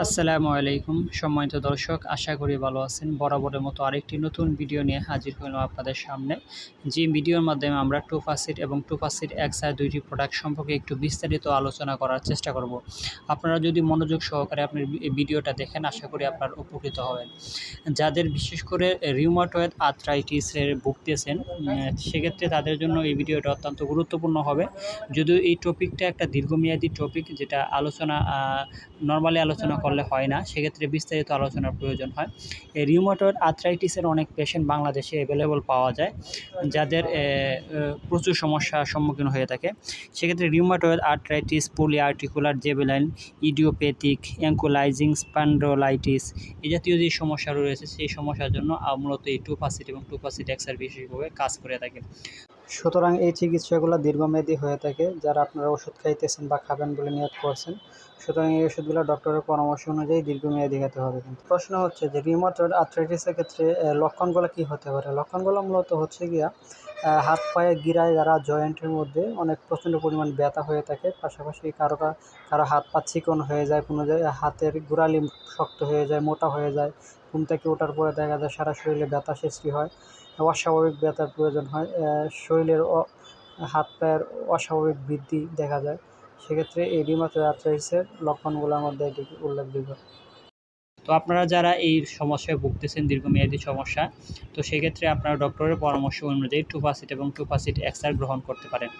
আসসালামু আলাইকুম সম্মানিত দর্শক, আশা করি ভালো আছেন। বরাবরের মতো আরেকটি নতুন ভিডিও নিয়ে হাজির হলাম আপনাদের সামনে। যে ভিডিওর মাধ্যমে আমরা টোফাসিড এবং টোফাসিড এক্সআর দুইটি প্রোডাক্ট সম্পর্কে একটু বিস্তারিত আলোচনা করার চেষ্টা করব। আপনারা যদি মনোযোগ সহকারে আপনার ভিডিওটা দেখেন, আশা করি আপনার উপকৃত হবেন। যাদের বিশেষ করে রিউমাটয়েড আর্থ্রাইটিসের ভুগতেছেন, সেক্ষেত্রে তাদের জন্য এই ভিডিওটা অত্যন্ত গুরুত্বপূর্ণ হবে। যদিও এই টপিকটা একটা দীর্ঘমেয়াদী টপিক, যেটা নর্মালি আলোচনা করলে হয় না, সেক্ষেত্রে বিস্তারিত আলোচনার প্রয়োজন হয়। এই রিউমাটয়েড আর্থ্রাইটিসের অনেক পেশেন্ট বাংলাদেশে অ্যাভেলেবল পাওয়া যায়, যাদের প্রচুর সমস্যার সম্মুখীন হয়ে থাকে। সেক্ষেত্রে rheumatoid arthritis, polyarticular juvenile, idiopathic, ankylosing spondylitis এই জাতীয় যে সমস্যা রয়েছে, সেই সমস্যার জন্য মূলত এই টোফাসিড এবং টোফাসিড এক্সআর বিশেষভাবে কাজ করে থাকে। সুতরাং এই চিকিৎসাগুলো দীর্ঘমেয়াদী হয়ে থাকে, যারা আপনারা ওষুধ খাইতেছেন বা খাবেন বলে নিয়ত করছেন। সুতরাং এই ওষুধগুলো ডক্টরের পরামর্শ অনুযায়ী দীর্ঘমেয়াদী খেতে হবে। কিন্তু প্রশ্ন হচ্ছে যে রিউমাটয়েড আর্থ্রাইটিসের ক্ষেত্রে লক্ষণগুলো কী হতে পারে। লক্ষণগুলো মূলত হচ্ছে গিয়া হাত পায়ে গিরায় যারা জয়েন্টের মধ্যে অনেক প্রচণ্ড পরিমাণ ব্যথা হয়ে থাকে। পাশাপাশি কারো হাত পা চিকন হয়ে যায়, কোনো জায়গায় হাতের গোড়ালি শক্ত হয়ে যায়, মোটা হয়ে যায়। ঘুম থেকে ওঠার পরে দেখা যায় সারা শরীরে ব্যথা সৃষ্টি হয়, অস্বাভাবিক ব্যথার প্রয়োজন হয়, শরীরের হাত পায়ের অস্বাভাবিক বৃদ্ধি দেখা যায়। সেক্ষেত্রে এই রিউমাটয়েড আর্থ্রাইটিসের লক্ষণগুলোর মধ্যে এটি উল্লেখযোগ্য। তো আপনারা যারা এই সমস্যায় ভুগতেছেন, দীর্ঘমেয়াদী সমস্যা, তো সেক্ষেত্রে আপনারা ডক্টরের পরামর্শ অনুযায়ী টোফাসিড এবং টোফাসিড এক্সআর গ্রহণ করতে পারেন।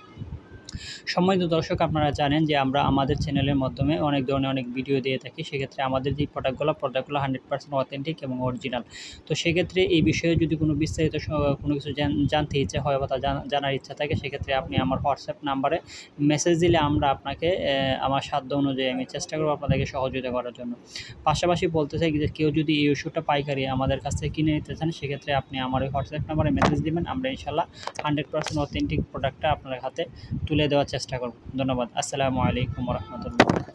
সম্মানিত দর্শক, আপনারা জানেন যে আমরা আমাদের চ্যানেলের মাধ্যমে অনেক ধরনের অনেক ভিডিও দিয়ে থাকি। সেক্ষেত্রে আমাদের যে প্রোডাক্টগুলো 100% অথেন্টিক এবং অরিজিনাল। তো সেক্ষেত্রে এই বিষয়ে যদি কোনো বিস্তারিত কোনো কিছু জানতে ইচ্ছা হয় বা জানার ইচ্ছা থাকে, সেক্ষেত্রে আপনি আমার হোয়াটসঅ্যাপ নাম্বারে মেসেজ দিলে আমরা আপনাকে আমার সাধ্য অনুযায়ী আমি চেষ্টা করব আপনাদেরকে সহযোগিতা করার জন্য। পাশাপাশি বলতে চাই যে কেউ যদি এই ওষুধটা পাইকারি আমাদের কাছ থেকে কিনে নিতে চান, সেক্ষেত্রে আপনি আমার ওই হোয়াটসঅ্যাপ নাম্বারে মেসেজ দেবেন। আমরা ইনশাল্লাহ 100% অথেন্টিক প্রোডাক্টটা আপনার হাতে তুলে দেওয়ার চেষ্টা করব। ধন্যবাদ। আসসালামু আলাইকুম ওয়া রাহমাতুল্লাহ।